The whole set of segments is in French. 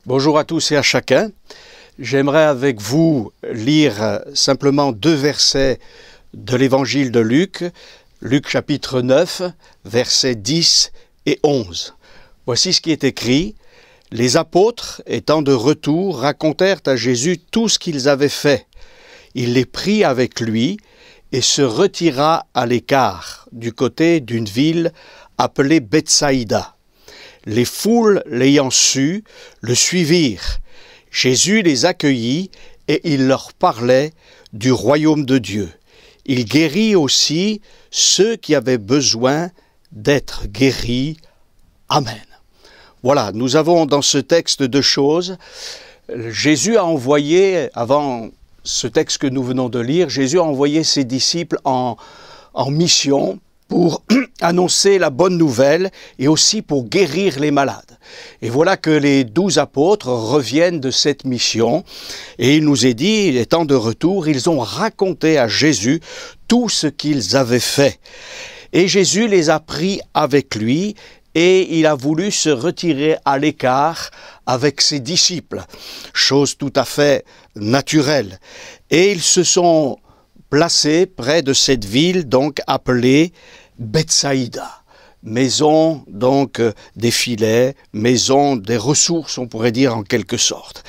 Bonjour à tous et à chacun. J'aimerais avec vous lire simplement 2 versets de l'évangile de Luc, Luc chapitre 9, versets 10 et 11. Voici ce qui est écrit. « Les apôtres, étant de retour, racontèrent à Jésus tout ce qu'ils avaient fait. Il les prit avec lui et se retira à l'écart, du côté d'une ville appelée Bethsaïda. Les foules, l'ayant su, le suivirent. Jésus les accueillit et il leur parlait du royaume de Dieu. Il guérit aussi ceux qui avaient besoin d'être guéris. Amen. » Voilà, nous avons dans ce texte 2 choses. Jésus a envoyé, avant ce texte que nous venons de lire, Jésus a envoyé ses disciples en mission pour annoncer la bonne nouvelle et aussi pour guérir les malades. Et voilà que les 12 apôtres reviennent de cette mission et il nous est dit, étant de retour, ils ont raconté à Jésus tout ce qu'ils avaient fait. Et Jésus les a pris avec lui et il a voulu se retirer à l'écart avec ses disciples, chose tout à fait naturelle. Et ils se sont placés près de cette ville donc appelée Bethsaïda, maison donc des filets, maison des ressources, on pourrait dire en quelque sorte.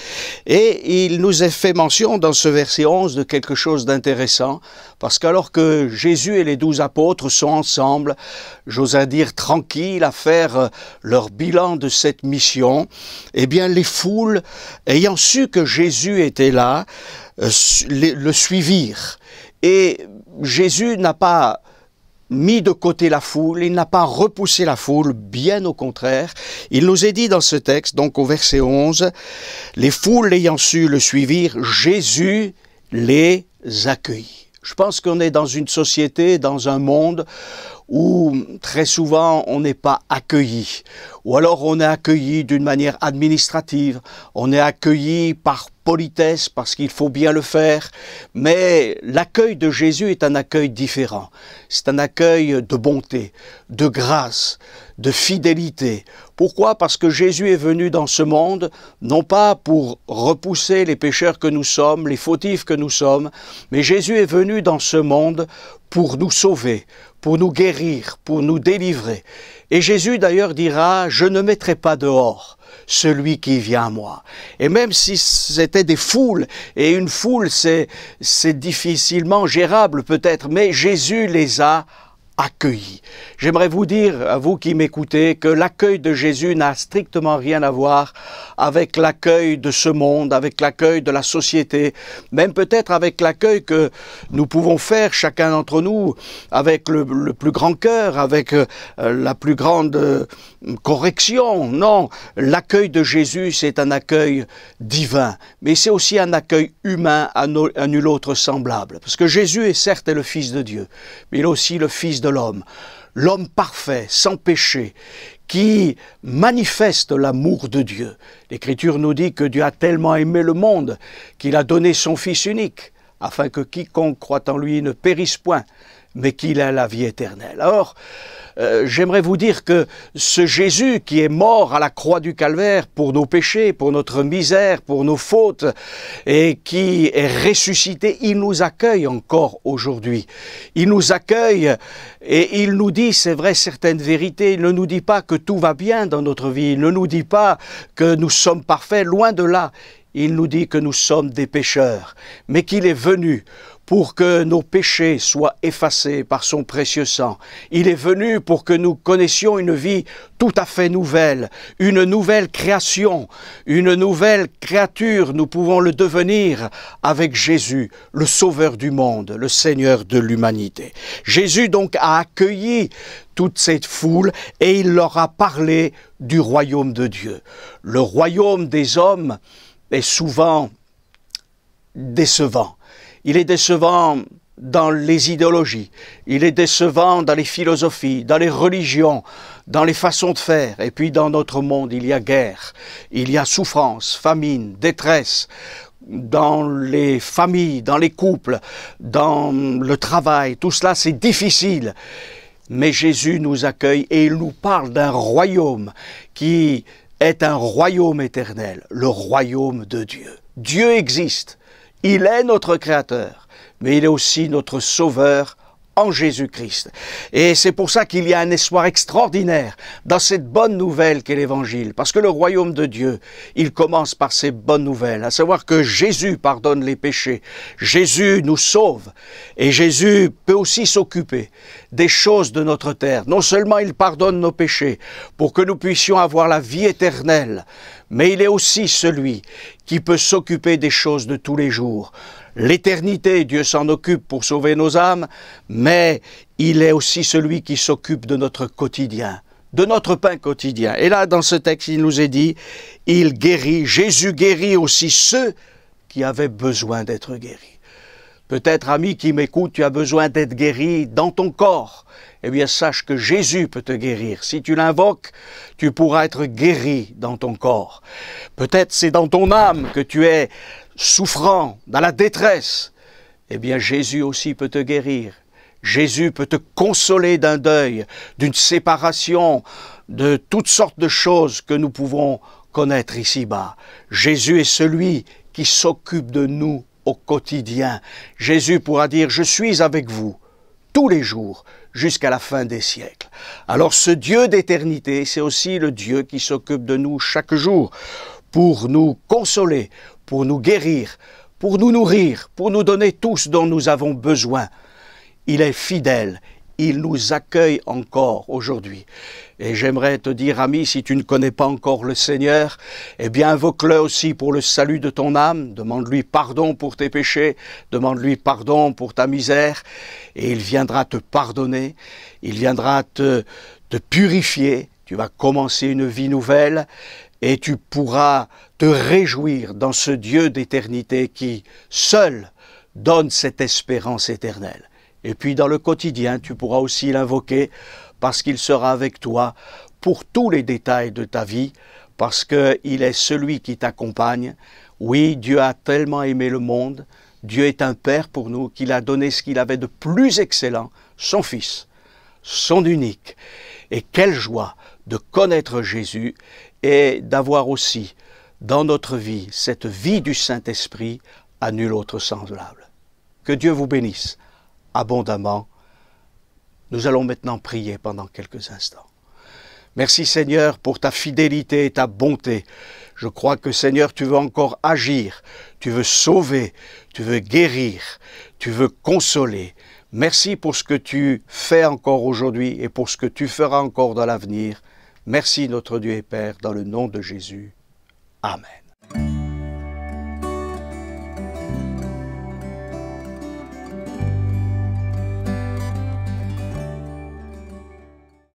Et il nous est fait mention dans ce verset 11 de quelque chose d'intéressant, parce qu'alors que Jésus et les 12 apôtres sont ensemble, j'ose dire tranquilles, à faire leur bilan de cette mission, eh bien les foules, ayant su que Jésus était là, le suivirent. Et Jésus n'a pas mis de côté la foule, il n'a pas repoussé la foule, bien au contraire. Il nous est dit dans ce texte, donc au verset 11, « Les foules l'ayant su le suivirent, Jésus les accueillit. » Je pense qu'on est dans une société, dans un monde où très souvent on n'est pas accueilli, ou alors on est accueilli d'une manière administrative, on est accueilli par politesse parce qu'il faut bien le faire, mais l'accueil de Jésus est un accueil différent. C'est un accueil de bonté, de grâce, de fidélité. Pourquoi? Parce que Jésus est venu dans ce monde, non pas pour repousser les pécheurs que nous sommes, les fautifs que nous sommes, mais Jésus est venu dans ce monde pour nous sauver, pour nous guérir, pour nous délivrer. Et Jésus d'ailleurs dira « Je ne mettrai pas dehors celui qui vient à moi ». Et même si c'était des foules, et une foule c'est difficilement gérable peut-être, mais Jésus les a accueillis. J'aimerais vous dire, à vous qui m'écoutez, que l'accueil de Jésus n'a strictement rien à voir avec l'accueil de ce monde, avec l'accueil de la société, même peut-être avec l'accueil que nous pouvons faire chacun d'entre nous, avec le plus grand cœur, avec la plus grande correction. Non, l'accueil de Jésus, c'est un accueil divin, mais c'est aussi un accueil humain à nul autre semblable. Parce que Jésus est certes le Fils de Dieu, mais il est aussi le Fils de l'homme, l'homme parfait, sans péché, qui manifeste l'amour de Dieu. L'Écriture nous dit que Dieu a tellement aimé le monde qu'il a donné son Fils unique, afin que quiconque croit en lui ne périsse point, mais qu'il ait la vie éternelle. Alors, j'aimerais vous dire que ce Jésus qui est mort à la croix du Calvaire pour nos péchés, pour notre misère, pour nos fautes, et qui est ressuscité, il nous accueille encore aujourd'hui. Il nous accueille et il nous dit, c'est vrai, certaines vérités. Il ne nous dit pas que tout va bien dans notre vie. Il ne nous dit pas que nous sommes parfaits, loin de là. Il nous dit que nous sommes des pécheurs, mais qu'il est venu pour que nos péchés soient effacés par son précieux sang. Il est venu pour que nous connaissions une vie tout à fait nouvelle, une nouvelle création, une nouvelle créature. Nous pouvons le devenir avec Jésus, le Sauveur du monde, le Seigneur de l'humanité. Jésus donc a accueilli toute cette foule et il leur a parlé du royaume de Dieu. Le royaume des hommes est souvent décevant. Il est décevant dans les idéologies, il est décevant dans les philosophies, dans les religions, dans les façons de faire. Et puis dans notre monde, il y a guerre, il y a souffrance, famine, détresse, dans les familles, dans les couples, dans le travail. Tout cela, c'est difficile. Mais Jésus nous accueille et il nous parle d'un royaume qui est un royaume éternel, le royaume de Dieu. Dieu existe, il est notre Créateur, mais il est aussi notre Sauveur en Jésus-Christ. Et c'est pour ça qu'il y a un espoir extraordinaire dans cette bonne nouvelle qu'est l'Évangile. Parce que le royaume de Dieu, il commence par ces bonnes nouvelles, à savoir que Jésus pardonne les péchés, Jésus nous sauve, et Jésus peut aussi s'occuper des choses de notre terre. Non seulement il pardonne nos péchés pour que nous puissions avoir la vie éternelle, mais il est aussi celui qui peut s'occuper des choses de tous les jours. L'éternité, Dieu s'en occupe pour sauver nos âmes, mais il est aussi celui qui s'occupe de notre quotidien, de notre pain quotidien. Et là, dans ce texte, il nous est dit, il guérit, Jésus guérit aussi ceux qui avaient besoin d'être guéris. Peut-être, ami qui m'écoute, tu as besoin d'être guéri dans ton corps. Eh bien, sache que Jésus peut te guérir. Si tu l'invoques, tu pourras être guéri dans ton corps. Peut-être c'est dans ton âme que tu es souffrant, dans la détresse. Eh bien, Jésus aussi peut te guérir. Jésus peut te consoler d'un deuil, d'une séparation, de toutes sortes de choses que nous pouvons connaître ici-bas. Jésus est celui qui s'occupe de nous au quotidien. Jésus pourra dire, je suis avec vous tous les jours jusqu'à la fin des siècles. Alors ce Dieu d'éternité, c'est aussi le Dieu qui s'occupe de nous chaque jour pour nous consoler, pour nous guérir, pour nous nourrir, pour nous donner tout ce dont nous avons besoin. Il est fidèle, il nous accueille encore aujourd'hui. Et j'aimerais te dire, ami, si tu ne connais pas encore le Seigneur, eh bien invoque-le aussi pour le salut de ton âme, demande-lui pardon pour tes péchés, demande-lui pardon pour ta misère, et il viendra te pardonner, il viendra te purifier, tu vas commencer une vie nouvelle, et tu pourras te réjouir dans ce Dieu d'éternité qui, seul, donne cette espérance éternelle. Et puis dans le quotidien, tu pourras aussi l'invoquer parce qu'il sera avec toi pour tous les détails de ta vie, parce qu'il est celui qui t'accompagne. Oui, Dieu a tellement aimé le monde, Dieu est un Père pour nous, qu'il a donné ce qu'il avait de plus excellent, son Fils, son unique. Et quelle joie de connaître Jésus et d'avoir aussi dans notre vie cette vie du Saint-Esprit à nul autre semblable. Que Dieu vous bénisse abondamment. Nous allons maintenant prier pendant quelques instants. Merci Seigneur pour ta fidélité et ta bonté. Je crois que Seigneur, tu veux encore agir, tu veux sauver, tu veux guérir, tu veux consoler. Merci pour ce que tu fais encore aujourd'hui et pour ce que tu feras encore dans l'avenir. Merci notre Dieu et Père, dans le nom de Jésus. Amen.